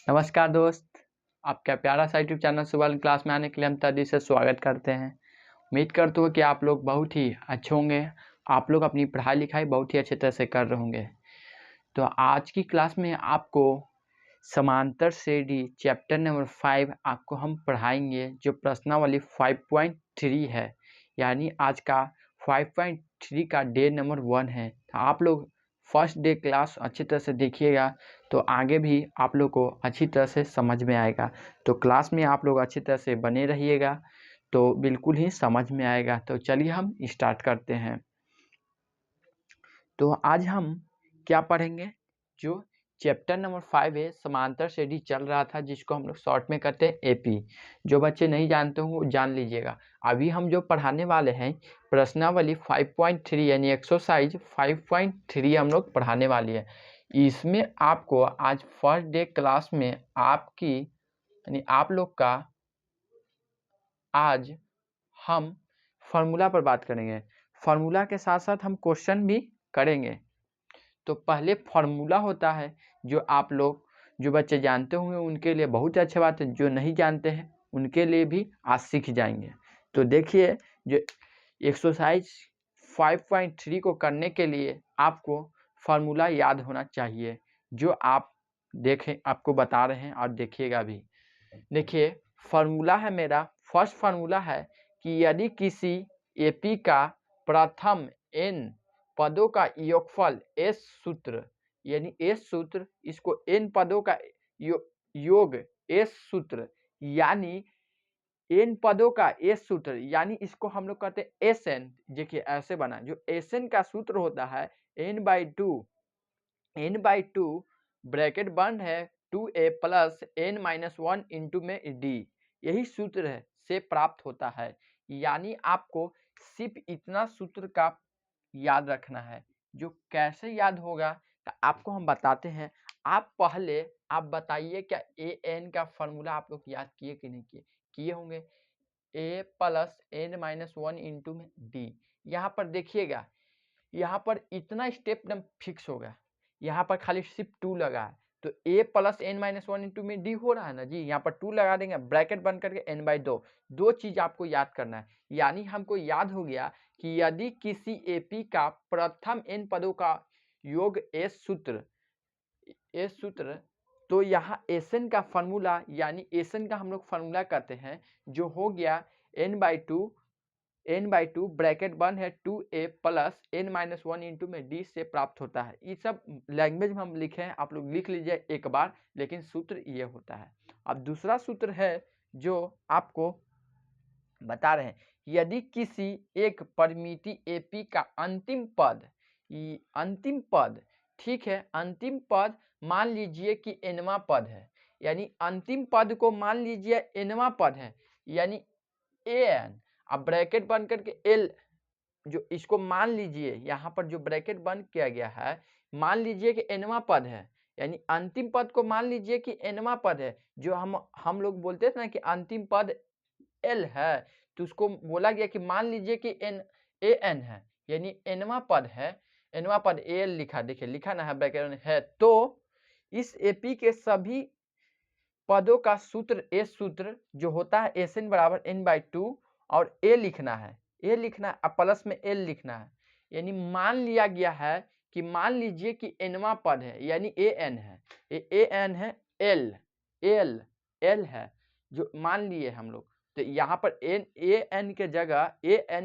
नमस्कार दोस्त, आपका प्यारा सा यूट्यूब चैनल सुबह क्लास में आने के लिए हम तहे से स्वागत करते हैं। उम्मीद करता हूँ कि आप लोग बहुत ही अच्छे होंगे। आप लोग अपनी पढ़ाई लिखाई बहुत ही अच्छे तरह से कर रहे होंगे। तो आज की क्लास में आपको समांतर श्रेणी चैप्टर नंबर 5 आपको हम पढ़ाएंगे, जो प्रश्नावली 5.3 है। यानी आज का 5.3 का डे नंबर 1 है। तो आप लोग फर्स्ट डे क्लास अच्छी तरह से देखिएगा, तो आगे भी आप लोग को अच्छी तरह से समझ में आएगा। तो क्लास में आप लोग अच्छी तरह से बने रहिएगा, तो बिल्कुल ही समझ में आएगा। तो चलिए हम स्टार्ट करते हैं। तो आज हम क्या पढ़ेंगे, जो चैप्टर नंबर 5 है, समांतर श्रेणी चल रहा था, जिसको हम लोग शॉर्ट में कहते हैं एपी। जो बच्चे नहीं जानते हो वो जान लीजिएगा। अभी हम जो पढ़ाने वाले हैं प्रश्नावली 5.3 यानी एक्सरसाइज 5.3 हम लोग पढ़ाने वाली है। इसमें आपको आज फर्स्ट डे क्लास में आपकी यानी आप लोग का आज हम फार्मूला पर बात करेंगे। फार्मूला के साथ साथ हम क्वेश्चन भी करेंगे। तो पहले फार्मूला होता है, जो आप लोग जो बच्चे जानते होंगे उनके लिए बहुत अच्छी बात है, जो नहीं जानते हैं उनके लिए भी आज सीख जाएंगे। तो देखिए, जो एक्सरसाइज 5.3 को करने के लिए आपको फार्मूला याद होना चाहिए, जो आप देखें, आपको बता रहे हैं और देखिएगा भी। देखिए, फार्मूला है मेरा, फर्स्ट फार्मूला है कि यदि किसी एपी का प्रथम n पदों का योगफल एस सूत्र, यानी एस सूत्र, इसको n पदों का योग एस सूत्र, यानी n पदों का एस सूत्र, यानी इसको हम लोग कहते हैं एस एन। देखिए ऐसे बना, जो एस एन का सूत्र होता है n/2 ब्रैकेट बंद है 2a प्लस n-1 इंटू में डी, यही सूत्र है से प्राप्त होता है। यानी आपको सिर्फ इतना सूत्र का याद रखना है। जो कैसे याद होगा तो आपको हम बताते हैं। आप बताइए, क्या ए एन का फॉर्मूला आप लोग याद किए कि नहीं किए होंगे। a प्लस n-1 इंटू में डी। यहाँ पर देखिएगा, यहाँ पर इतना स्टेप एकदम फिक्स होगा, यहाँ पर खाली सिर्फ 2 लगा है, तो a प्लस n-1 इंटू में डी हो रहा है ना जी। यहाँ पर 2 लगा देंगे, ब्रैकेट बंद करके n/2। दो चीज आपको याद करना है। यानी हमको याद हो गया कि यदि किसी एपी का प्रथम n पदों का योग एस सूत्र, तो यहाँ एसएन का फॉर्मूला, यानी एसएन का हम लोग फॉर्मूला कहते हैं, जो हो गया n/2 ब्रैकेट बंद है 2a प्लस n-1 इंटू में डी से प्राप्त होता है। ये सब लैंग्वेज में हम लिखे हैं, आप लोग लिख लीजिए एक बार, लेकिन सूत्र ये होता है। अब दूसरा सूत्र है जो आपको बता रहे हैं, यदि किसी एक परिमिति एपी का अंतिम पद, ठीक है, अंतिम पद मान लीजिए कि nवां पद है, यानी अंतिम पद को मान लीजिए nवां पद है, यानी an। अब ब्रैकेट बंद करके l, जो इसको मान लीजिए, यहाँ पर जो ब्रैकेट बंद किया गया है, मान लीजिए कि nवां पद है, यानी अंतिम पद को मान लीजिए कि nवां पद है। जो हम लोग बोलते थे ना कि अंतिम पद l है, तो उसको बोला गया कि मान लीजिए कि an है, यानी nवां पद है, nवां पद al लिखा, देखिए लिखा ना है ब्रैकेट है। तो इस एपी के सभी पदों का सूत्र एस सूत्र जो होता है एसएन बराबर n/2, और ए लिखना है, प्लस में एल लिखना है। यानी मान लिया गया है कि मान लीजिए कि nवां पद है, यानी an है, an है, एल है, जो मान लिए हम लोग। तो यहाँ पर an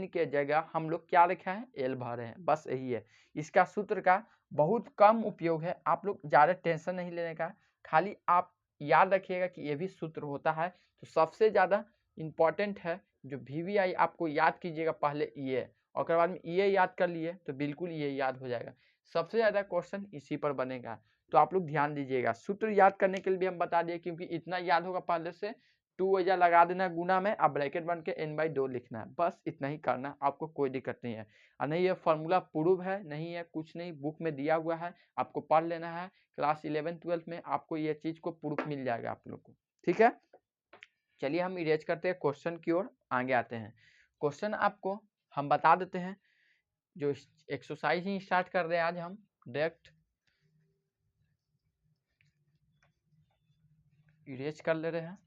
के जगह हम लोग क्या लिखा है, एल भरे हैं, बस यही है। इसका सूत्र का बहुत कम उपयोग है, आप लोग ज़्यादा टेंशन नहीं लेने का, खाली आप याद रखिएगा कि ये भी सूत्र होता है। तो सबसे ज़्यादा इम्पॉर्टेंट है जो VVI, आपको याद कीजिएगा पहले ये, और उसके बाद में ये याद कर लिए तो बिल्कुल ये याद हो जाएगा। सबसे ज़्यादा क्वेश्चन इसी पर बनेगा, तो आप लोग ध्यान दीजिएगा। सूत्र याद करने के लिए भी हम बता दिए, क्योंकि इतना याद होगा पहले से, 2 वजह लगा देना गुना में, अब ब्रैकेट बन के n/2 लिखना है, बस इतना ही करना, आपको कोई दिक्कत नहीं है। और नहीं ये फार्मूला प्रूव है, नहीं है कुछ नहीं, बुक में दिया हुआ है, आपको पढ़ लेना है। क्लास 11-12 में आपको ये चीज़ को प्रूफ मिल जाएगा आप लोग को, ठीक है। चलिए हम इरेज करते हैं, क्वेश्चन की ओर आगे आते हैं। क्वेश्चन आपको हम बता देते हैं, जो एक्सरसाइज ही स्टार्ट कर रहे हैं आज हम डायरेक्ट। इरेज कर ले रहे हैं।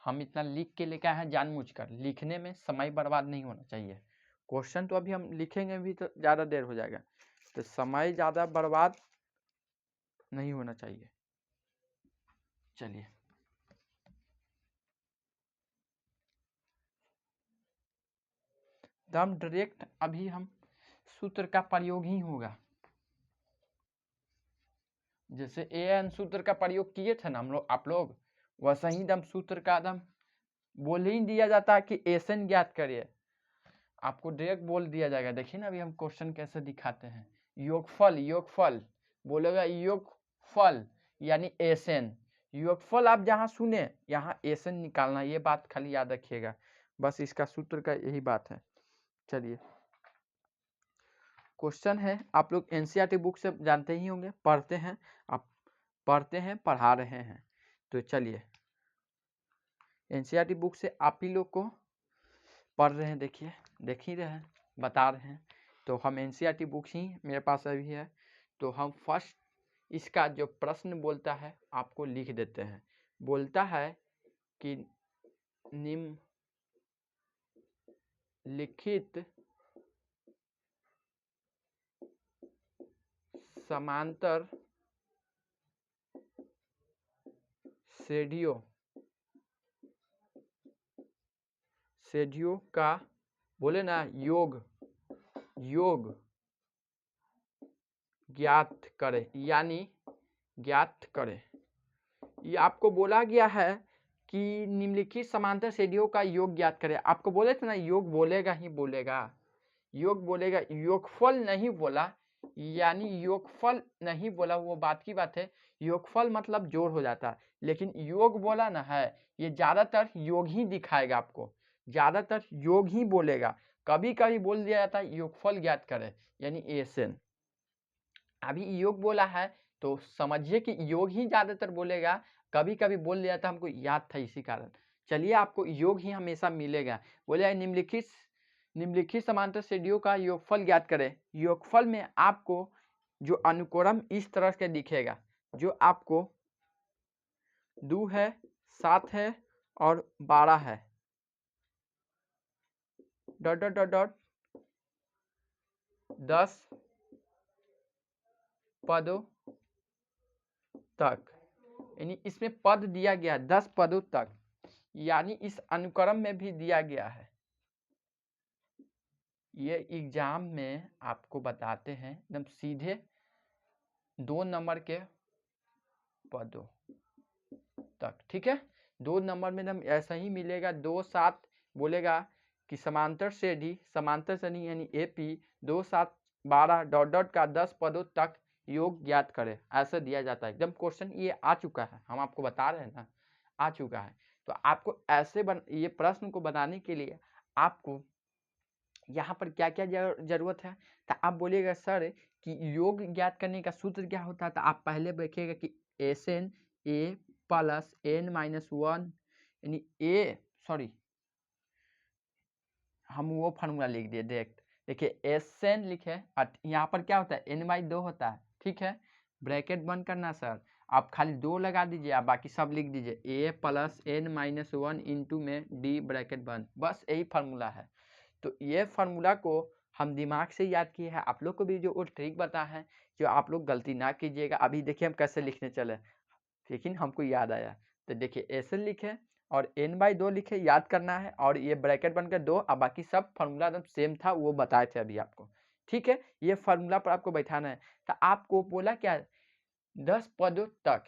हम इतना लिख के लेके आए हैं जानबूझकर, लिखने में समय बर्बाद नहीं होना चाहिए। क्वेश्चन तो अभी हम लिखेंगे भी तो ज़्यादा देर हो जाएगा, तो समय ज़्यादा बर्बाद नहीं होना चाहिए। चलिए एकदम डायरेक्ट अभी हम सूत्र का प्रयोग ही होगा। जैसे एन सूत्र का प्रयोग किए थे ना हम लोग, आप लोग, वैसा ही दम सूत्र का दम बोल ही दिया जाता है कि एसन ज्ञात करिए, आपको डायरेक्ट बोल दिया जाएगा। देखिए ना अभी हम क्वेश्चन कैसे दिखाते हैं। योगफल, योगफल बोलेगा योगफल यानी एसन। योगफल आप जहाँ सुने यहाँ एसन निकालना, ये बात खाली याद रखिएगा, बस इसका सूत्र का यही बात है। चलिए क्वेश्चन है, आप लोग एनसीईआरटी बुक से जानते ही होंगे, पढ़ते हैं, आप पढ़ते हैं, पढ़ा रहे हैं। तो चलिए एनसीईआरटी बुक से आप ही लोग को पढ़ रहे हैं, देखिए देख ही रहे हैं, बता रहे हैं। तो हम एनसीईआरटी बुक ही मेरे पास अभी है, तो हम फर्स्ट इसका जो प्रश्न बोलता है आपको लिख देते हैं। बोलता है कि निम्नलिखित समांतर श्रेणियों का बोले ना योग ज्ञात करें, यानी ज्ञात करें। ये आपको बोला गया है कि निम्नलिखित समांतर श्रेणियों का योग ज्ञात करें। आपको बोले थे ना योग बोलेगा ही बोलेगा, योग बोलेगा, योगफल नहीं बोला, यानी योगफल नहीं बोला, वो बात की बात है। योगफल मतलब जोड़ हो जाता है, लेकिन योग बोला ना है, ये ज्यादातर योग ही दिखाएगा आपको, ज्यादातर योग ही बोलेगा। कभी कभी बोल दिया जाता है योगफल ज्ञात करें यानी एसन। अभी योग बोला है तो समझिए कि योग ही ज्यादातर बोलेगा, कभी कभी बोल दिया था, हमको याद था इसी कारण। चलिए आपको योग ही हमेशा मिलेगा। बोले निम्नलिखित समांतर श्रेणियों का योगफल ज्ञात करें। योगफल में आपको जो अनुक्रम इस तरह के दिखेगा, जो आपको 2 है, 7 है और 12 है, डॉट डॉट डॉट डॉट 10 पदों तक, यानी इसमें पद दिया गया 10 पदों तक, यानी इस अनुक्रम में भी दिया गया है। ये एग्जाम में आपको बताते हैं एकदम सीधे 2 नंबर के पदों तक, ठीक है। 2 नंबर में एकदम ऐसा ही मिलेगा। 2 7 बोलेगा कि समांतर श्रेणी यानी एपी 2 7 12 डॉट डॉट का 10 पदों तक योग ज्ञात करे, ऐसा दिया जाता है। एकदम क्वेश्चन ये आ चुका है, हम आपको बता रहे हैं ना, आ चुका है। तो आपको ऐसे ये प्रश्न को बनाने के लिए आपको यहाँ पर क्या क्या जरूरत है, तो आप बोलिएगा सर कि योग ज्ञात करने का सूत्र क्या होता है, तो आप पहले देखिएगा कि एन ए प्लस n-1 यानी हम वो फार्मूला लिख दिए देखिए एन लिखे, यहाँ पर क्या होता है n/2 होता है, ठीक है। ब्रैकेट बंद करना सर, आप खाली 2 लगा दीजिए, आप बाकी सब लिख दीजिए a प्लस n-1 इंटू में d ब्रैकेट बंद, बस यही फार्मूला है। तो ये फार्मूला को हम दिमाग से याद किए हैं, आप लोग को भी जो ट्रिक बता है, जो आप लोग गलती ना कीजिएगा। अभी देखिए हम कैसे लिखने चले, लेकिन हमको याद आया। तो देखिए ऐसे लिखे और n/2 लिखे, याद करना है, और ये ब्रैकेट बनकर 2, अब बाकी सब फार्मूला एकदम सेम था, वो बताए थे अभी आपको, ठीक है। ये फार्मूला पर आपको बैठाना है। तो आपको बोला क्या 10 पदों तक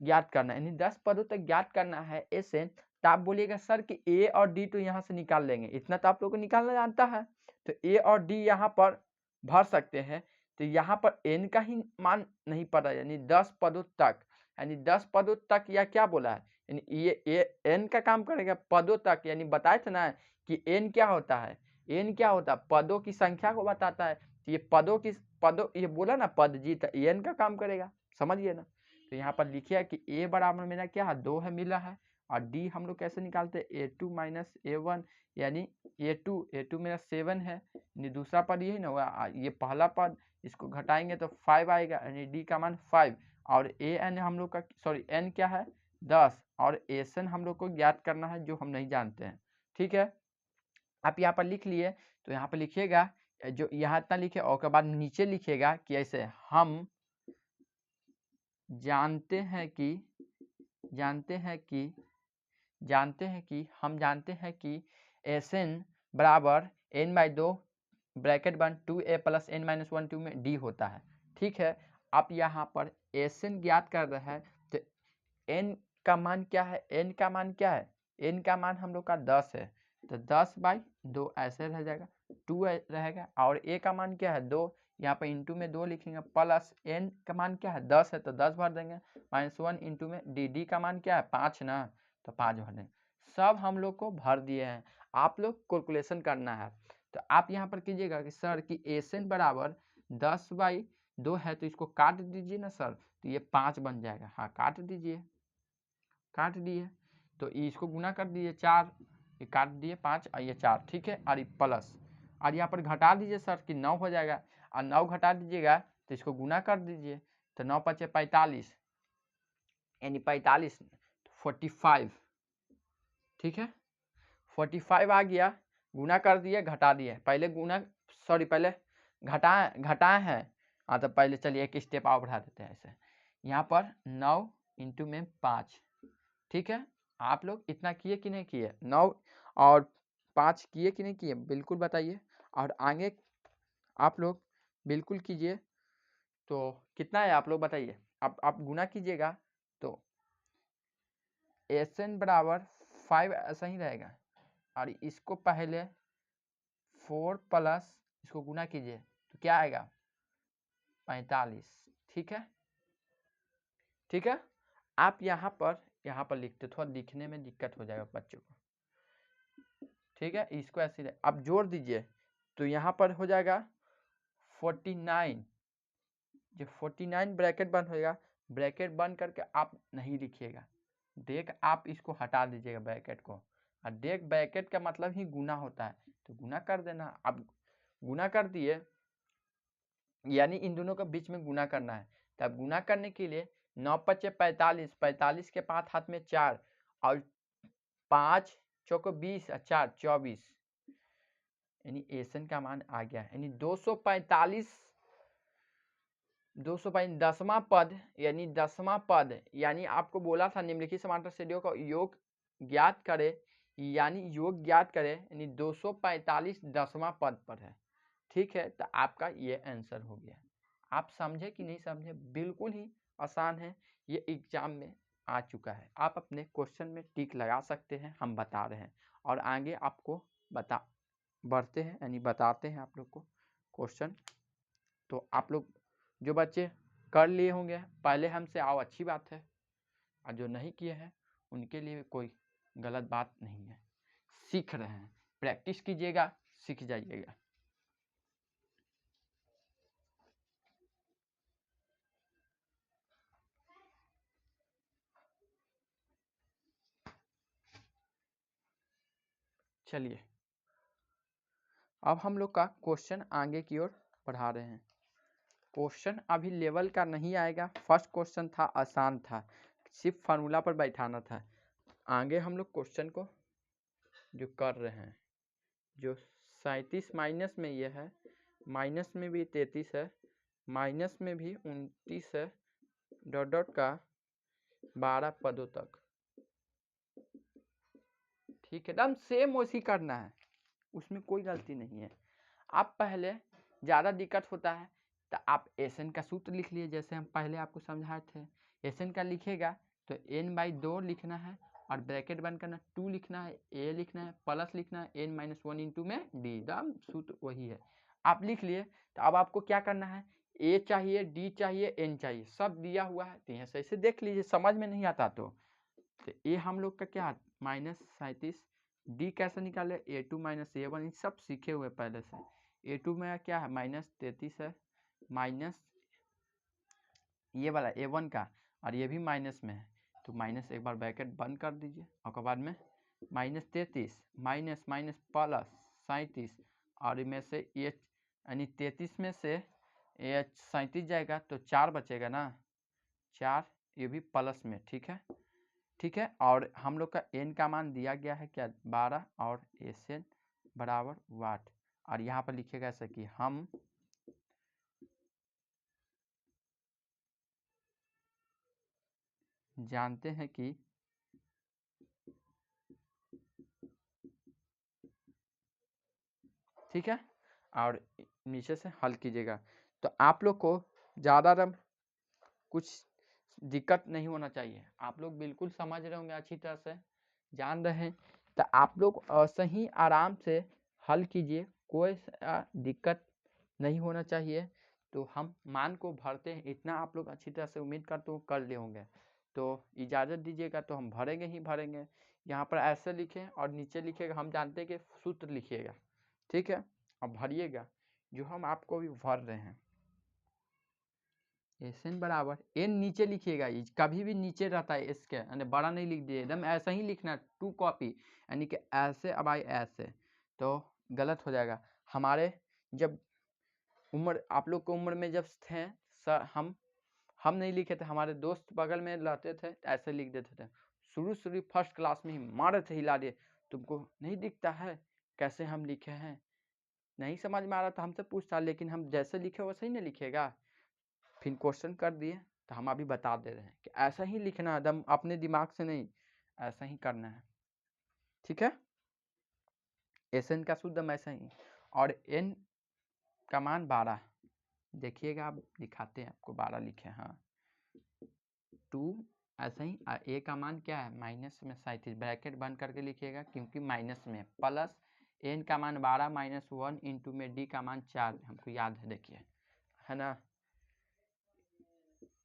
ज्ञात करना है, यानी 10 पदों तक ज्ञात करना है ऐसे। तो आप बोलिएगा सर कि ए और डी तो यहाँ से निकाल लेंगे, इतना तो आप लोग को निकालना जानता है, तो ए और डी यहाँ पर भर सकते हैं। तो यहाँ पर एन का ही मान नहीं पड़ा, यानी 10 पदों तक, यानी 10 पदों तक, या क्या बोला है, यानी ये एन का काम करेगा पदों तक, यानी बताए थे ना कि एन क्या होता है, एन क्या होता है पदों की संख्या को बताता है। तो ये पदों ये बोला ना पद जीत, एन का काम करेगा, समझिए ना। तो यहाँ पर लिखिए कि ए बराबर मेरा क्या है 2 है मिला है, और डी हम लोग कैसे निकालते हैं a2 माइनस a1, यानी a2 मेरा 7 है, यानी दूसरा पद यही ना हुआ, ये पहला पद, इसको घटाएंगे तो 5 आएगा, यानी डी का मान 5, और ए एन हम लोग का सॉरी एन क्या है 10 और एस एन हम लोग को ज्ञात करना है जो हम नहीं जानते हैं। ठीक है, आप यहाँ पर लिख लिए तो यहाँ पर लिखिएगा जो यहाँ इतना लिखे और के बाद नीचे लिखिएगा कि ऐसे हम जानते हैं कि हम जानते हैं कि एस एन बराबर एन बाई 2 ब्रैकेट बन 2a प्लस एन माइनस 1 2 में डी होता है। ठीक है, आप यहाँ पर एस एन ज्ञात कर रहे हैं तो एन का मान क्या है, एन का मान क्या है, एन का मान हम लोग का 10 है तो 10 बाई 2 ऐसे रह जाएगा 2 रहेगा और ए का मान क्या है 2, यहाँ पर इंटू में 2 लिखेंगे प्लस एन का मान क्या है 10 है तो 10 भर देंगे माइनस 1 इंटू में डी का मान क्या है 5 ना तो 5 भर देंगे। सब हम लोग को भर दिए हैं, आप लोग कैलकुलेशन करना है। तो आप यहाँ पर कीजिएगा कि सर कि एस एन बराबर 10 बाई 2 है तो इसको काट दीजिए ना सर तो ये 5 बन जाएगा। हाँ काट दीजिए, काट दिए तो इसको गुना कर दीजिए 4, ये काट दिए 5 और ये 4। ठीक है, और ये प्लस और यहाँ पर घटा दीजिए सर कि 9 हो जाएगा और 9 घटा दीजिएगा तो इसको गुना कर दीजिए तो 9 पचे 45 यानी 45 45। ठीक है, 45 आ गया, गुना कर दिए घटा दिए, पहले गुना सॉरी पहले घटाए हैं। हाँ तो पहले चलिए एक स्टेप और बढ़ा देते हैं ऐसे, यहाँ पर 9 इंटू में 5। ठीक है, आप लोग इतना किए कि नहीं किए, 9 और 5 किए कि नहीं किए बिल्कुल बताइए और आगे आप लोग बिल्कुल कीजिए। तो कितना है आप लोग बताइए, आप गुना कीजिएगा तो एस एन बराबर 5 ऐसा ही रहेगा और इसको पहले 4 प्लस इसको गुना कीजिए तो क्या आएगा 45। ठीक है, ठीक है, आप यहाँ पर लिखते थोड़ा दिखने में दिक्कत हो जाएगा बच्चों को। ठीक है, इसको ऐसे आप जोड़ दीजिए तो यहाँ पर हो जाएगा 49, जो 49 ब्रैकेट बंद होएगा, ब्रैकेट बंद करके आप नहीं लिखिएगा, देख आप इसको हटा दीजिएगा ब्रैकेट को और देख ब्रैकेट का मतलब ही गुना होता है तो गुना कर देना। आप गुना कर दिए यानी इन दोनों के बीच में गुना करना है, तब गुना करने के लिए 9 पचे 45, 45 के 5 हाथ में 4 और 5 चौको 20 और 4 24 यानी एसन का मान आ गया यानी 245 10वां पद यानी आपको बोला था निम्नलिखित समांतर श्रेणियों का योग ज्ञात करे यानी 245 10वां पद पर है। ठीक है, तो आपका ये आंसर हो गया। आप समझे कि नहीं समझे, बिल्कुल ही आसान है, ये एग्जाम में आ चुका है, आप अपने क्वेश्चन में टिक लगा सकते हैं, हम बता रहे हैं और आगे आपको बढ़ते हैं यानी बताते हैं आप लोग को क्वेश्चन। तो आप लोग जो बच्चे कर लिए होंगे पहले हमसे आओ अच्छी बात है और जो नहीं किए हैं उनके लिए कोई गलत बात नहीं है, सीख रहे हैं, प्रैक्टिस कीजिएगा सीख जाइएगा। चलिए अब हम लोग का क्वेश्चन आगे की ओर बढ़ा रहे हैं। क्वेश्चन अभी लेवल का नहीं आएगा, फर्स्ट क्वेश्चन था आसान था, सिर्फ फार्मूला पर बैठाना था। आगे हम लोग क्वेश्चन को जो कर रहे हैं जो 37 माइनस में ये है, माइनस में भी 33 है, माइनस में भी 29 है, डॉट डॉट का 12 पदों तक। ठीक है, एकदम सेम वैसी करना है, उसमें कोई गलती नहीं है। आप पहले ज़्यादा दिक्कत होता है तो आप एस एन का सूत्र लिख लिए, जैसे हम पहले आपको समझाए थे। एस एन का लिखेगा तो n बाई 2 लिखना है और ब्रैकेट बंद करना 2 लिखना है, a लिखना है, प्लस लिखना है n माइनस 1 इंटू में डी, दाम सूत्र वही है। आप लिख लिए तो अब आपको क्या करना है, a चाहिए, d चाहिए, n चाहिए, सब दिया हुआ है तो यहाँ से ऐसे देख लीजिए, समझ में नहीं आता तो ए हम लोग का क्या -37, डी कैसे निकाले a2 माइनस a1, इन सब सीखे हुए पहले से। a2 में क्या है -33 है, माइनस ये वाला a1 का और ये भी माइनस में है तो माइनस एक बार ब्रैकेट बंद कर दीजिए और बाद में -33 माइनस माइनस प्लस 37 और इनमें से ये यानी 33 में से ये 37 जाएगा तो 4 बचेगा ना, 4, ये भी प्लस में, ठीक है, ठीक है। और हम लोग का n का मान दिया गया है क्या 12 और Sn बराबर वाट। और यहाँ पर लिखिएगा ऐसा कि हम जानते हैं कि ठीक है, और नीचे से हल कीजिएगा। तो आप लोग को ज़्यादा कुछ दिक्कत नहीं होना चाहिए, आप लोग बिल्कुल समझ रहे होंगे, अच्छी तरह से जान रहे हैं। तो आप लोग सही आराम से हल कीजिए, कोई दिक्कत नहीं होना चाहिए। तो हम मान को भरते हैं, इतना आप लोग अच्छी तरह से उम्मीद करते हो कर ले होंगे। तो इजाज़त दीजिएगा, तो हम भरेंगे ही भरेंगे। यहाँ पर ऐसे लिखें और नीचे लिखिएगा, हम जानते हैं कि सूत्र लिखिएगा, ठीक है। अब भरिएगा जो हम आपको भी भर रहे हैं। Sn बराबर n नीचे लिखिएगा, कभी भी नीचे रहता है इसके, यानी बड़ा नहीं लिख दिए, एकदम ऐसा ही लिखना, टू कॉपी, यानी कि ऐसे अब आई ऐसे, तो गलत हो जाएगा। हमारे जब उम्र, आप लोग को उम्र में जब थे सर, हम नहीं लिखे थे, हमारे दोस्त बगल में रहते थे, ऐसे लिख देते थे। शुरू फर्स्ट क्लास में ही मारे थे हिला दिए, तुमको नहीं दिखता है कैसे हम लिखे हैं, नहीं समझ में आ रहा था, हमसे पूछता, लेकिन हम जैसे लिखे वैसे ही नहीं लिखेगा। फिर क्वेश्चन कर दिए, तो हम अभी बता दे रहे हैं कि ऐसा ही लिखना है, एकदम अपने दिमाग से नहीं, ऐसा ही करना है, ठीक है। Sn का शुद्ध ऐसा ही, और n का मान 12, देखिएगा आप, दिखाते हैं आपको 12 लिखे, हाँ 2, ऐसा ही। a का मान क्या है माइनस में 37, ब्रैकेट बंद करके लिखिएगा क्योंकि माइनस में, प्लस n का मान 12 माइनस 1 इंटू में d का मान 4, हमको याद है, देखिए है ना,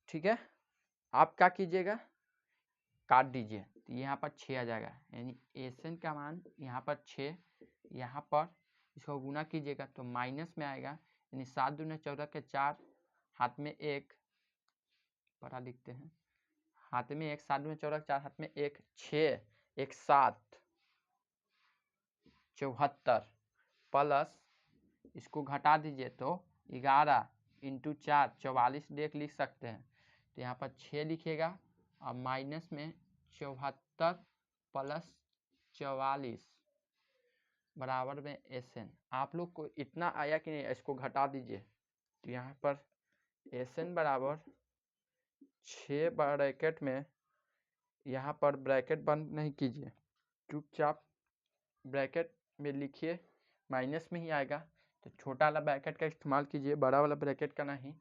ठीक है। आप क्या कीजिएगा, काट दीजिए, तो यहाँ पर 6 आ जाएगा, यानी Sn का मान यहाँ पर 6, यहाँ पर इसको गुना कीजिएगा तो माइनस में आएगा, यानी 7 दूनी 14 के 4, हाथ में 1, बड़ा लिखते हैं, हाथ में 1, 7 दूनी 14 के 4, हाथ में 1, 6, 1 7, 74, प्लस इसको घटा दीजिए तो 11 इंटू 4, 44 लिख सकते हैं, तो यहाँ पर 6 लिखिएगा, और माइनस में 74 प्लस 44 बराबर में Sn। आप लोग को इतना आया कि नहीं, इसको घटा दीजिए, तो यहाँ पर Sn बराबर 6 ब्रैकेट में, यहाँ पर ब्रैकेट बंद नहीं कीजिए, चुपचाप ब्रैकेट में लिखिए, माइनस में ही आएगा, तो छोटा वाला ब्रैकेट का इस्तेमाल कीजिए, बड़ा वाला ब्रैकेट का नहीं।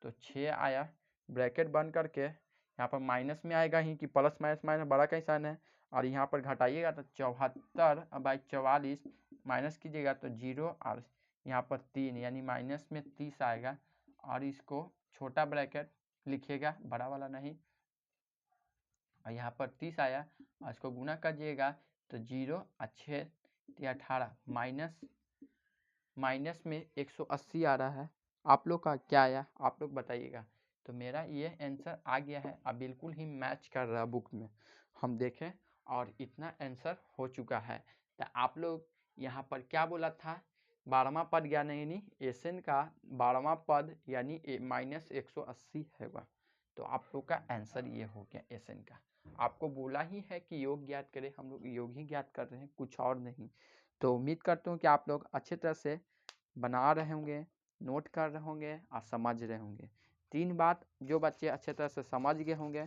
तो 6 आया, ब्रैकेट बंद करके यहाँ पर माइनस में आएगा ही कि प्लस माइनस माइनस बड़ा का निशान है, और यहाँ पर घटाइएगा तो 74 बाई 44, माइनस कीजिएगा तो 0, और यहाँ पर 3, यानी माइनस में 30 आएगा। और इसको छोटा ब्रैकेट लिखिएगा, बड़ा वाला नहीं, और यहाँ पर 30 आया, और इसको गुना करिएगा तो 0 और 6 18, माइनस में 180 आ रहा है। आप लोग का क्या आया, आप लोग बताइएगा। तो मेरा ये आंसर आ गया है, अब बिल्कुल ही मैच कर रहा है बुक में, हम देखें, और इतना आंसर हो चुका है। तो आप लोग यहाँ पर क्या बोला था, 12वां पद यानी Sn का 12वां पद यानी माइनस 180 है, तो आप लोग का आंसर ये हो गया Sn का। आपको बोला ही है कि योग ज्ञात करें, हम लोग योग ही ज्ञात कर रहे हैं, कुछ और नहीं। तो उम्मीद करता हूँ कि आप लोग अच्छे तरह से बना रहे होंगे, नोट कर रहे होंगे और समझ रहे होंगे। 3 बात जो बच्चे अच्छे तरह से समझ गए होंगे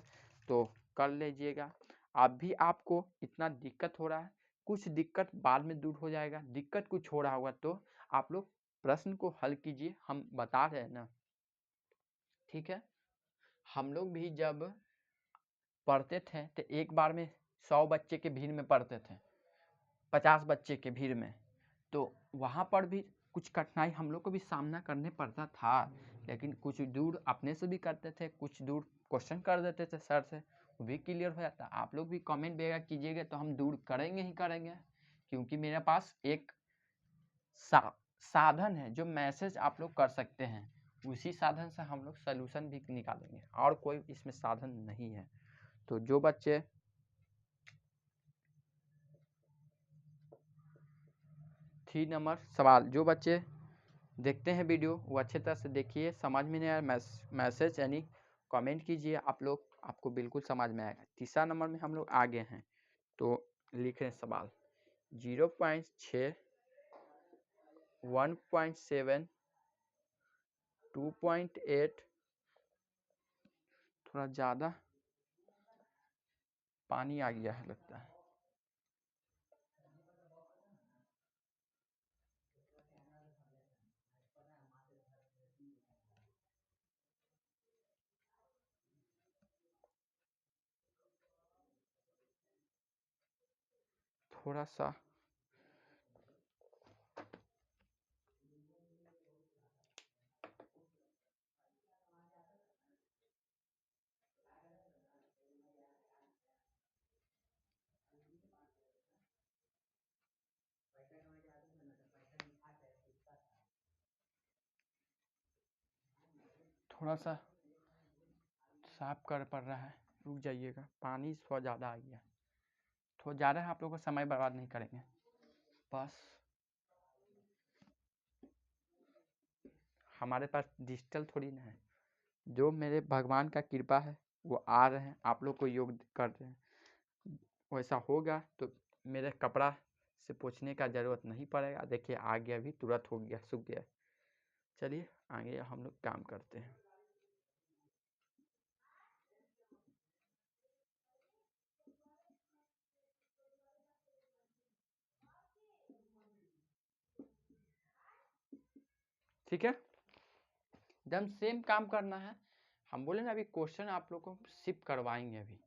तो कर लीजिएगा। अब भी आपको इतना दिक्कत हो रहा है, कुछ दिक्कत बाद में दूर हो जाएगा, दिक्कत कुछ हो रहा होगा तो आप लोग प्रश्न को हल कीजिए, हम बता रहे हैं ना, ठीक है। हम लोग भी जब पढ़ते थे तो एक बार में 100 बच्चे के भीड़ में पढ़ते थे, 50 बच्चे के भीड़ में, तो वहाँ पर भी कुछ कठिनाई हम लोग को भी सामना करने पड़ता था, लेकिन कुछ दूर अपने से भी करते थे, कुछ दूर क्वेश्चन कर देते थे सर से, वो भी क्लियर हो जाता। आप लोग भी कमेंट वगैरह कीजिएगा तो हम दूर करेंगे ही करेंगे, क्योंकि मेरे पास एक साधन है जो मैसेज आप लोग कर सकते हैं, उसी साधन से हम लोग सोल्यूशन भी निकालेंगे, और कोई इसमें साधन नहीं है। तो जो बच्चे 3 नंबर सवाल, जो बच्चे देखते हैं वीडियो वो अच्छे तरह से देखिए, समझ में नहीं आया मैसेज यानी कमेंट कीजिए आप लोग, आपको बिल्कुल समझ में आएगा। तीसरा नंबर में हम लोग आगे हैं, तो लिख रहे हैं सवाल 0.6, 1.7, 2.8, थोड़ा ज़्यादा पानी आ गया है लगता है। थोड़ा सा साफ कर पड़ रहा है, रुक जाइएगा, पानी थोड़ा ज़्यादा आ गया। थोड़ा ज़्यादा आप लोगों को समय बर्बाद नहीं करेंगे, बस हमारे पास डिजिटल थोड़ी ना है, जो मेरे भगवान का कृपा है वो आ रहे हैं, आप लोग को योग कर रहे हैं। वैसा होगा तो मेरे कपड़ा से पोंछने का ज़रूरत नहीं पड़ेगा। देखिए आ गया, भी तुरंत हो गया, सूख गया। चलिए आगे हम लोग काम करते हैं। ठीक है, एकदम सेम काम करना है। हम बोले ना अभी क्वेश्चन आप लोग को शिफ्ट करवाएंगे, अभी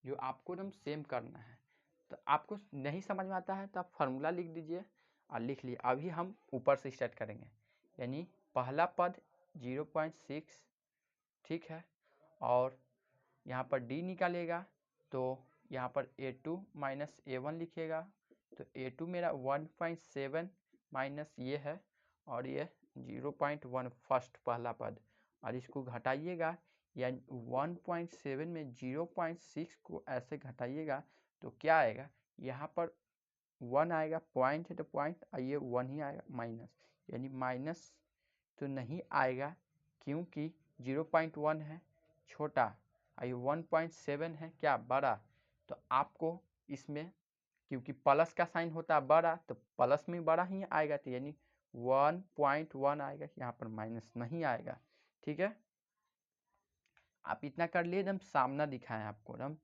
जो आपको एकदम सेम करना है। तो आपको नहीं समझ में आता है तो आप फार्मूला लिख दीजिए और लिख लिए। अभी हम ऊपर से स्टार्ट करेंगे, यानी पहला पद 0.6, ठीक है, और यहाँ पर डी निकालेगा तो यहाँ पर A2 माइनस A1 लिखिएगा। तो A2 मेरा 1.7 माइनस ये है, और ये 0.1 फर्स्ट पहला पद, और इसको घटाइएगा, या 1.7 में 0.6 को ऐसे घटाइएगा तो क्या आएगा, यहाँ पर 1 आएगा, पॉइंट है तो पॉइंट, ये 1 ही आएगा माइनस, यानी माइनस तो नहीं आएगा क्योंकि 0.1 है छोटा, और ये 1.7 है क्या, बड़ा। तो आपको इसमें क्योंकि प्लस का साइन होता है बड़ा, तो प्लस में बड़ा ही आएगा, तो यानी 1.1 आएगा, यहाँ पर माइनस नहीं आएगा। ठीक है, आप इतना कर लिए, एकदम सामना दिखाएं आपको, एकदम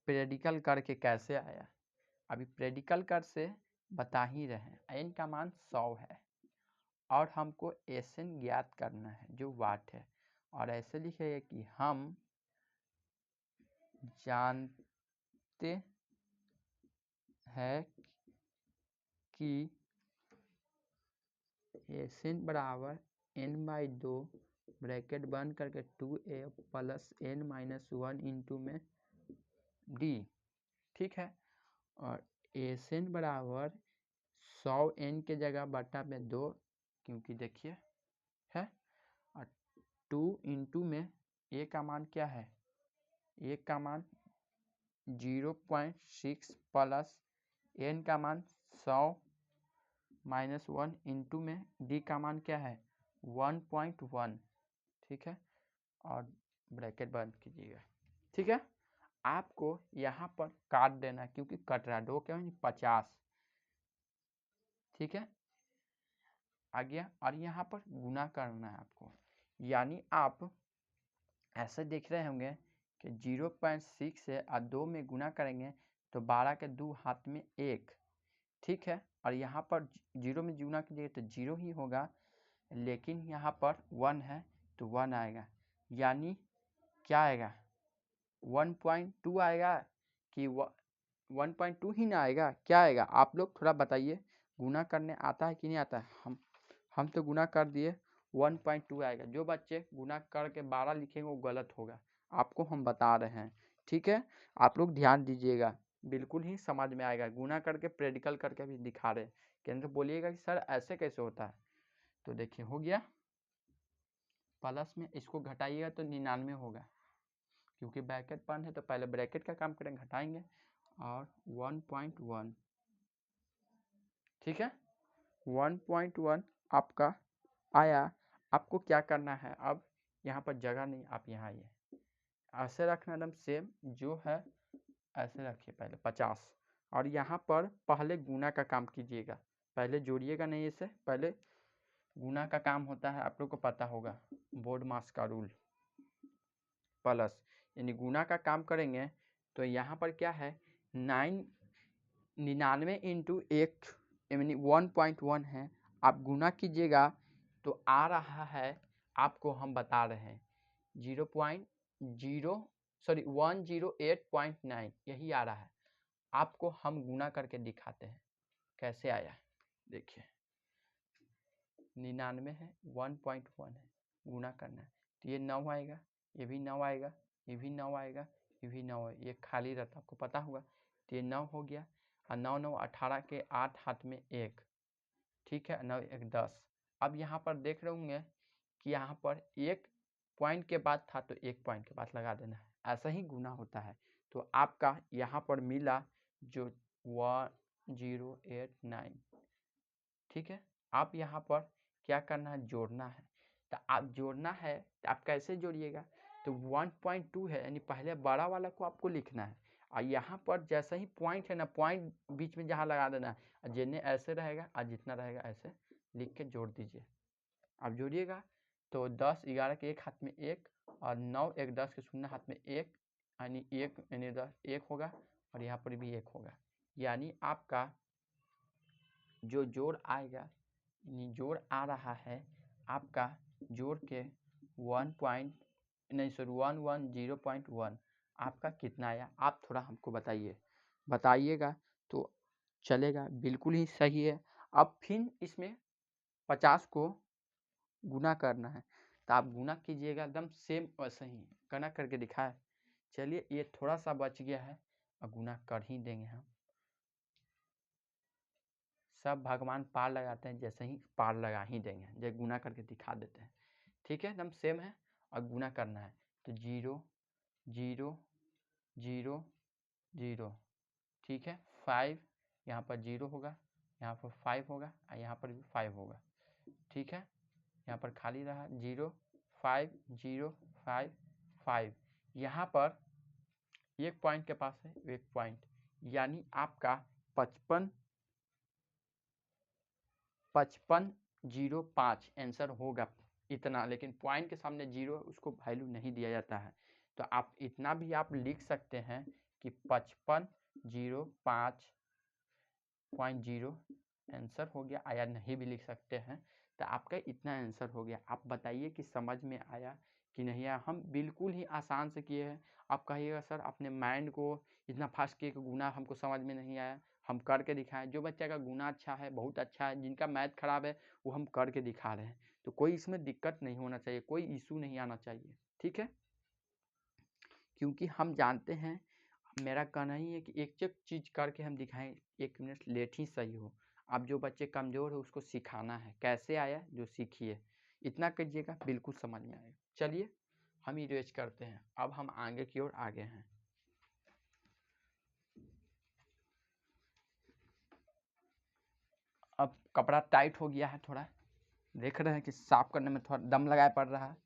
प्रेडिकल करके कैसे आया। अभी प्रेडिकल कर से बता ही रहे हैं, एन का मान 100 है और हमको एसएन ज्ञात करना है जो वाट है, और ऐसे लिखेगा कि हम जानते हैं कि एसएन बराबर n/2 ब्रैकेट बंद करके 2a प्लस n-1 इंटू में डी। ठीक है, और एसएन बराबर 100 n के जगह बटा में 2, क्योंकि देखिए है, और 2 इंटू में ए का मान क्या है, ए का मान 0.6 प्लस n का मान 100 माइनस 1 इंटू में डी का मान क्या है 1.1। ठीक है, और ब्रैकेट बंद कीजिएगा। ठीक है, आपको यहाँ पर काट देना क्योंकि कट रहा है, 2 क्या 50। ठीक है, आ गया, और यहाँ पर गुना करना है आपको, यानी आप ऐसे देख रहे होंगे कि 0.6 से 2 में गुना करेंगे तो 12 के 2 हाथ में 1। ठीक है, और यहाँ पर 0 में गुना कीजिए तो 0 ही होगा, लेकिन यहाँ पर 1 है तो 1 आएगा, यानी क्या आएगा 1.2 आएगा कि 1.2 ही ना आएगा, क्या आएगा आप लोग थोड़ा बताइए, गुना करने आता है कि नहीं आता है। हम तो गुना कर दिए, 1.2 आएगा। जो बच्चे गुना करके 12 लिखेंगे वो गलत होगा, आपको हम बता रहे हैं। ठीक है, आप लोग ध्यान दीजिएगा, बिल्कुल ही समझ में आएगा। गुना करके प्रैक्टिकल करके भी दिखा रहे हैं, केंद्र बोलिएगा कि सर ऐसे कैसे होता है। तो देखिए हो गया, प्लस में इसको घटाइएगा तो 99 होगा, क्योंकि ब्रैकेट बंद है तो पहले ब्रैकेट का काम करें, घटाएंगे, और 1.1। ठीक है, 1.1 आपका आया। आपको क्या करना है, अब यहाँ पर जगह नहीं, आप यहाँ आइए, ऐसे रखना एकदम सेम जो है ऐसे रखिए पहले 50, और यहाँ पर पहले गुना का काम कीजिएगा, पहले जोड़िएगा नहीं, इसे पहले गुना का काम होता है, आप लोग को पता होगा बोर्ड मास का रूल, प्लस यानी गुना का काम करेंगे तो यहाँ पर क्या है 99 इंटू 1 यानी 1.1 है, आप गुना कीजिएगा तो आ रहा है, आपको हम बता रहे हैं 108.9 यही आ रहा है। आपको हम गुना करके दिखाते हैं कैसे आया, देखिए 99 है 1.1 है, गुना करना है तो ये 9 आएगा, ये भी 9 आएगा, ये भी 9 आएगा, ये भी 9 है, ये खाली रहता आपको पता होगा, तो ये 9 हो गया, और 9 9 18 के 8 हाथ में 1, ठीक है, 9 1 10। अब यहाँ पर देख रहे होंगे कि यहाँ पर एक पॉइंट के बाद था तो एक पॉइंट के बाद लगा देना है, ऐसा ही गुना होता है। तो आपका यहाँ पर मिला जो 1089, ठीक है। आप यहाँ पर क्या करना है, जोड़ना है, तो आप जोड़ना है तो आप कैसे जोड़िएगा, तो 1.2 है यानी पहले बड़ा वाला को आपको लिखना है, और यहाँ पर जैसा ही पॉइंट है ना, पॉइंट बीच में जहाँ लगा देना है, जितने ऐसे रहेगा और जितना रहेगा ऐसे लिख के जोड़ दीजिए। आप जोड़िएगा तो 10 11 के एक हाथ में 1 और 9 1 10 के शून्य हाथ में 1 यानी 1 यानी 10 1 होगा, और यहाँ पर भी 1 होगा, यानी आपका जो जोड़ आएगा, जोड़ आ रहा है आपका जोड़ के 110.1 आपका कितना आया, आप थोड़ा हमको बताइएगा तो चलेगा, बिल्कुल ही सही है। अब फिर इसमें 50 को गुना करना है, तो आप गुना कीजिएगा एकदम सेम वैसे ही गुना करके दिखाए। चलिए ये थोड़ा सा बच गया है और गुना कर ही देंगे हम, सब भगवान पार लगाते हैं, जैसे ही पार लगा ही देंगे, जैसे गुना करके दिखा देते हैं, ठीक है, एकदम सेम है, और गुना करना है तो 0 0 0 0, ठीक है, 5 यहाँ पर 0 होगा, यहाँ पर 5 होगा और यहाँ पर भी 5 होगा, ठीक है, यहाँ पर खाली रहा 0 5 0 5 5, यहाँ पर एक पॉइंट के पास है एक पॉइंट, यानी आपका 5505 आंसर होगा इतना, लेकिन पॉइंट के सामने 0 उसको वैल्यू नहीं दिया जाता है, तो आप इतना भी आप लिख सकते हैं कि 5505.0 आंसर हो गया, या नहीं भी लिख सकते हैं, तो आपका इतना आंसर हो गया। आप बताइए कि समझ में आया कि नहीं आया। हम बिल्कुल ही आसान से किए हैं, आप कहिएगा सर अपने माइंड को इतना फास्ट किए कि गुना हमको समझ में नहीं आया, हम करके दिखाएं। जो बच्चा का गुना अच्छा है, बहुत अच्छा है, जिनका मैथ खराब है वो हम करके दिखा रहे हैं, तो कोई इसमें दिक्कत नहीं होना चाहिए, कोई इशू नहीं आना चाहिए, ठीक है, क्योंकि हम जानते हैं, मेरा कहना ही है कि एक एक चीज़ करके हम दिखाएं, 1 मिनट लेट ही सही हो। आप जो बच्चे कमज़ोर है उसको सिखाना है, कैसे आया जो सीखिए, इतना कीजिएगा बिल्कुल समझ में आएगा। चलिए हम इरेज करते हैं, अब हम आगे की ओर आगे हैं। अब कपड़ा टाइट हो गया है थोड़ा, देख रहे हैं कि साफ करने में थोड़ा दम लगाए पड़ रहा है।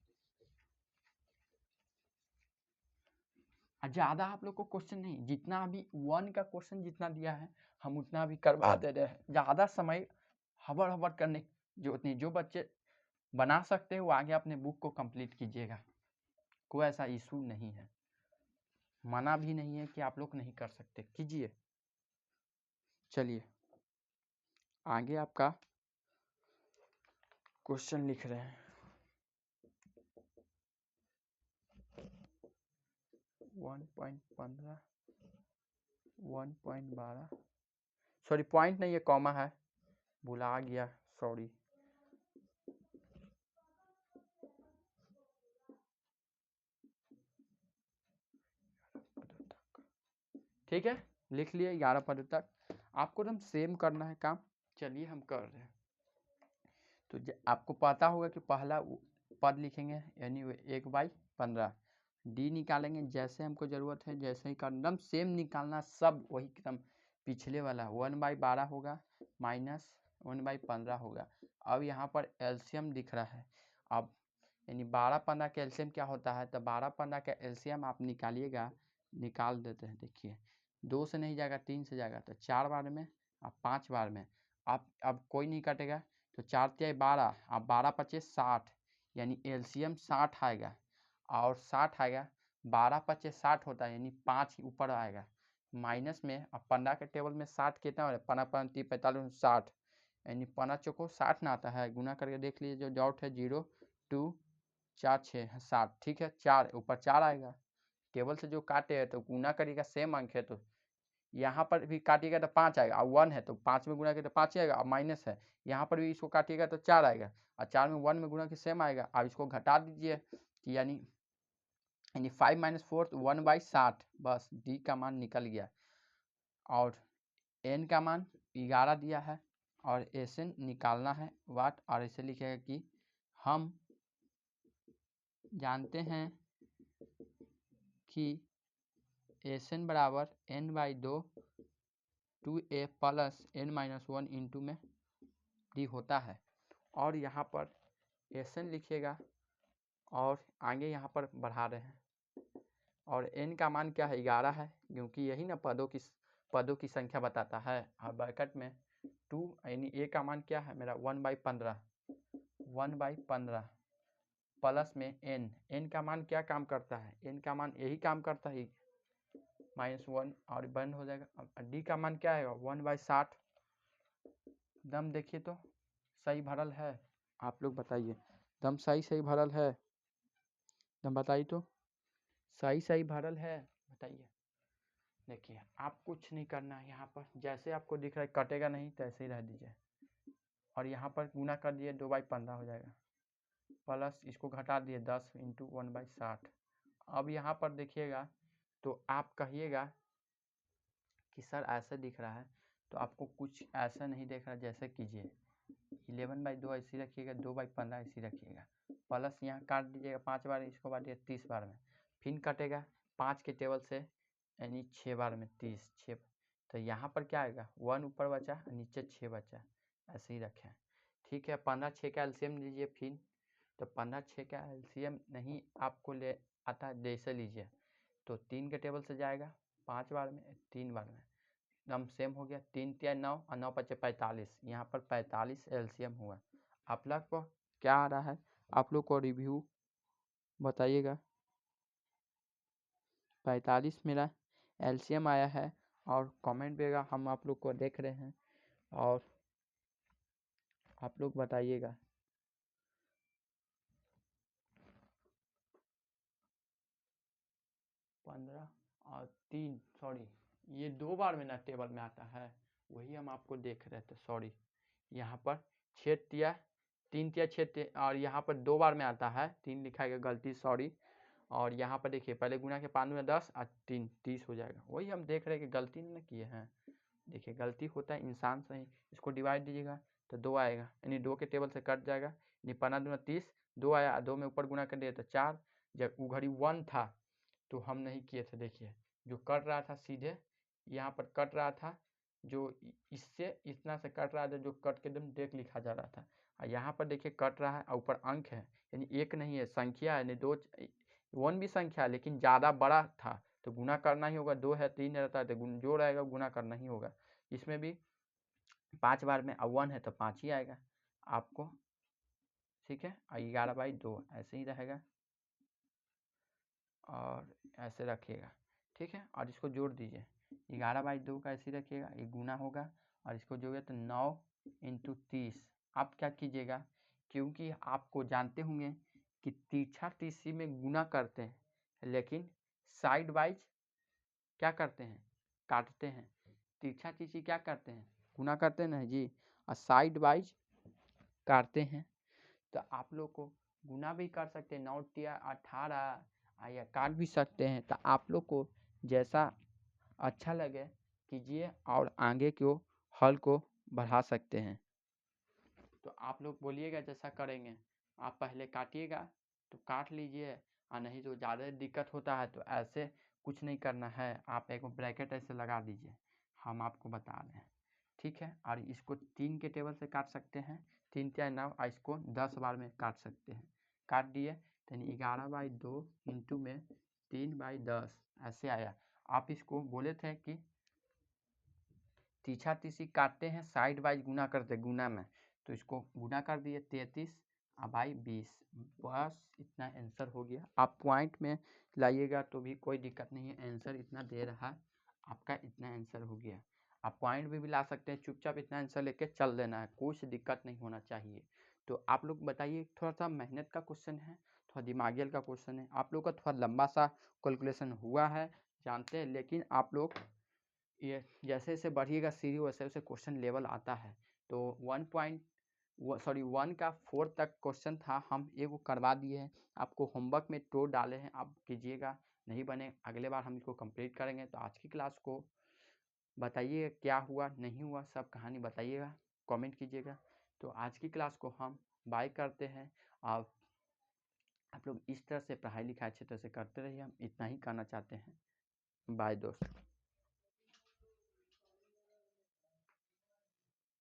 ज़्यादा आप लोग को क्वेश्चन नहीं, जितना अभी 1 का क्वेश्चन जितना दिया है हम उतना भी करवा दे रहे हैं, ज़्यादा समय हबड़ हबड़ करने जो नहीं, जो बच्चे बना सकते हैं वो आगे अपने बुक को कंप्लीट कीजिएगा, कोई ऐसा इशू नहीं है, मना भी नहीं है कि आप लोग नहीं कर सकते, कीजिए। चलिए आगे आपका क्वेश्चन लिख रहे हैं, 1.15 1.12 सॉरी पॉइंट नहीं है, कॉमा है, भुला गया, सॉरी। ठीक है, लिख लिए 11 पद तक, आपको एकदम सेम करना है काम। चलिए हम कर रहे हैं, तो आपको पता होगा कि पहला पद लिखेंगे यानी 1/15, डी निकालेंगे जैसे हमको ज़रूरत है, जैसे ही एकदम सेम निकालना, सब वही एकदम पिछले वाला 1/12 होगा माइनस 1/15 होगा। अब यहाँ पर एलसीएम दिख रहा है, अब यानी 12-15 का एलसीएम क्या होता है, तो 12-15 का एलसीएम आप निकालिएगा, निकाल देते हैं। देखिए 2 से नहीं जाएगा, 3 से जाएगा, तो 4 बार में और 5 बार में आप अब कोई नहीं कटेगा, तो 4 तिया 12, अब 12-5 60, यानी एलसीएम 60 आएगा और 60 आएगा, 12-5 60 होता है, यानी 5 ऊपर आएगा माइनस में। अब 15 के टेबल में 60 कितना हो रहा है, 15-5 45 60, यानी 15 चौको 60 ना आता है, गुना करके देख लीजिए, जो डॉट है 0 2 4 6 60, ठीक है, 4 ऊपर 4 आएगा, टेबल से जो काटे है तो गुना करिएगा, सेम अंक है तो यहाँ पर भी काटिएगा तो 5 आएगा, और 1 है तो 5 में गुना किया तो 5 आएगा, और माइनस है यहाँ पर भी इसको काटिएगा तो 4 आएगा, और 4 में 1 में गुना के सेम आएगा। अब इसको घटा दीजिए, यानी 5 - 4 1/60, बस डी का मान निकल गया। और एन का मान 11 दिया है और एस एन निकालना है वाट, और ऐसे लिखेगा कि हम जानते हैं कि एस एन बराबर n/2 2a plus n-1 into में डी होता है। और यहाँ पर एस एन लिखिएगा और आगे यहाँ पर बढ़ा रहे हैं, और n का मान क्या है, 11 है, क्योंकि यही ना पदों की संख्या बताता है। और ब्रैकेट में 2, यानी a का मान क्या है मेरा 1/15 प्लस में n का मान क्या काम करता है, n का मान यही काम करता है -1, और बंद हो जाएगा। अब d का मान क्या है 1/60, दम देखिए तो सही भरल है, आप लोग बताइए, दम सही भरल है, दम बताइए तो सही भरल है, बताइए। देखिए आप कुछ नहीं करना है, यहाँ पर जैसे आपको दिख रहा है कटेगा नहीं तो ऐसे ही रह दीजिए, और यहाँ पर गुना कर दिए 2/15 हो जाएगा, प्लस इसको घटा दिए 10 इंटू 1/60। अब यहाँ पर देखिएगा तो आप कहिएगा कि सर ऐसा दिख रहा है, तो आपको कुछ ऐसा नहीं देख रहा, जैसे कीजिए 11/2 ऐसी रखिएगा, 2/15 ऐसी रखिएगा, प्लस यहाँ काट दीजिएगा 5 बार, इसको बांटिए 30 बार में, फिर कटेगा 5 के टेबल से, यानी 6 बार में 30 6, तो यहाँ पर क्या आएगा 1 ऊपर बचा, नीचे 6 बचा, ऐसे ही रखें, ठीक है। 15-6 का एलसीएम लीजिए फिर, तो 15-6 का एलसीएम नहीं आपको ले आता, जैसे लीजिए तो 3 के टेबल से जाएगा 5 बार में, 3 बार में, एकदम सेम हो गया, 3 तिया 9 और 9×5 45, यहाँ पर 45 एलसीएम हुआ। आप लोग को क्या आ रहा है, आप लोग को रिव्यू बताइएगा। 45 मेरा एलसीएम आया है, और कमेंट देगा, हम आप लोग को देख रहे हैं, और आप लोग बताइएगा। पंद्रह और 3, सॉरी ये 2 बार में ना टेबल में आता है, वही हम आपको देख रहे थे, सॉरी। यहाँ पर 6 तिया 3 तिया 6, और यहाँ पर 2 बार में आता है, 3 लिखा गया गलती, सॉरी। और यहाँ पर देखिए पहले गुना के 5 में 10 और 3 30 हो जाएगा, वही हम देख रहे हैं कि गलती नहीं किए हैं। देखिए गलती होता है इंसान से ही, इसको डिवाइड दीजिएगा तो 2 आएगा, यानी 2 के टेबल से कट जाएगा, यानी 15×2 = 30, 2 आया, 2 में ऊपर गुना कर दिया तो 4, जब वो घड़ी 1 था तो हम नहीं किए थे। देखिए जो कट रहा था सीधे यहाँ पर कट रहा था, जो इससे इतना से कट रहा था, जो कट के एकदम डेक लिखा जा रहा था, और यहाँ पर देखिए कट रहा है और ऊपर अंक है, यानी एक नहीं है, संख्या है, यानी 2 1 भी संख्या है लेकिन ज़्यादा बड़ा था तो गुना करना ही होगा, 2 है 3 रहता है तो जो रहेगा गुना करना ही होगा। इसमें भी 5 बार में 1 है तो 5 ही आएगा आपको, ठीक है। और 11/2 ऐसे ही रहेगा, और ऐसे रखिएगा, ठीक है। और इसको जोड़ दीजिए, 11/2 का ऐसे ही रखिएगा, ये गुना होगा, और इसको जोड़िए तो 9 × 30। आप क्या कीजिएगा, क्योंकि आपको जानते होंगे कि तिरछा तीसी में गुना करते हैं, लेकिन साइड वाइज क्या करते हैं, काटते हैं। तिरछा तीसी क्या करते हैं, गुना करते हैं ना जी, और साइड वाइज काटते हैं। तो आप लोग को गुना भी कर सकते हैं, 9 तिया 18, या काट भी सकते हैं, तो आप लोग को जैसा अच्छा लगे कीजिए, और आगे को हल को बढ़ा सकते हैं। तो आप लोग बोलिएगा जैसा करेंगे, आप पहले काटिएगा तो काट लीजिए, और नहीं तो ज़्यादा दिक्कत होता है तो ऐसे कुछ नहीं करना है, आप एक ब्रैकेट ऐसे लगा दीजिए, हम आपको बता रहे हैं, ठीक है। और इसको 3 के टेबल से काट सकते हैं, 3 तिया 9, और इसको 10 बार में काट सकते हैं, काट दिए, तो 11/2 इंटू में 3/10 ऐसे आया। आप इसको बोले थे कि तीछा तीसी काटते हैं साइड वाइज गुना करते गुना में, तो इसको गुना कर दिए 33/20, बस इतना आंसर हो गया। आप पॉइंट में लाइएगा तो भी कोई दिक्कत नहीं है, आंसर इतना दे रहा है आपका, इतना आंसर हो गया। आप पॉइंट भी ला सकते हैं, चुपचाप इतना आंसर लेके चल देना है, कुछ दिक्कत नहीं होना चाहिए। तो आप लोग बताइए, थोड़ा सा मेहनत का क्वेश्चन है, थोड़ा दिमागियल का क्वेश्चन है, आप लोग का थोड़ा लंबा सा कैलकुलेशन हुआ है जानते हैं, लेकिन आप लोग ये जैसे जैसे बढ़िएगा सीढ़ी वैसे वैसे क्वेश्चन लेवल आता है। तो 1 का 4 तक क्वेश्चन था, हम एगो करवा दिए हैं, आपको होमवर्क में 2 डाले हैं, आप कीजिएगा, नहीं बने अगले बार हम इसको कंप्लीट करेंगे। तो आज की क्लास को बताइए क्या हुआ नहीं हुआ, सब कहानी बताइएगा, कमेंट कीजिएगा। तो आज की क्लास को हम बाय करते हैं। आप लोग इस तरह से पढ़ाई लिखाई अच्छे तरह से करते रहिए, हम इतना ही कहना चाहते हैं। बाय दोस्तों।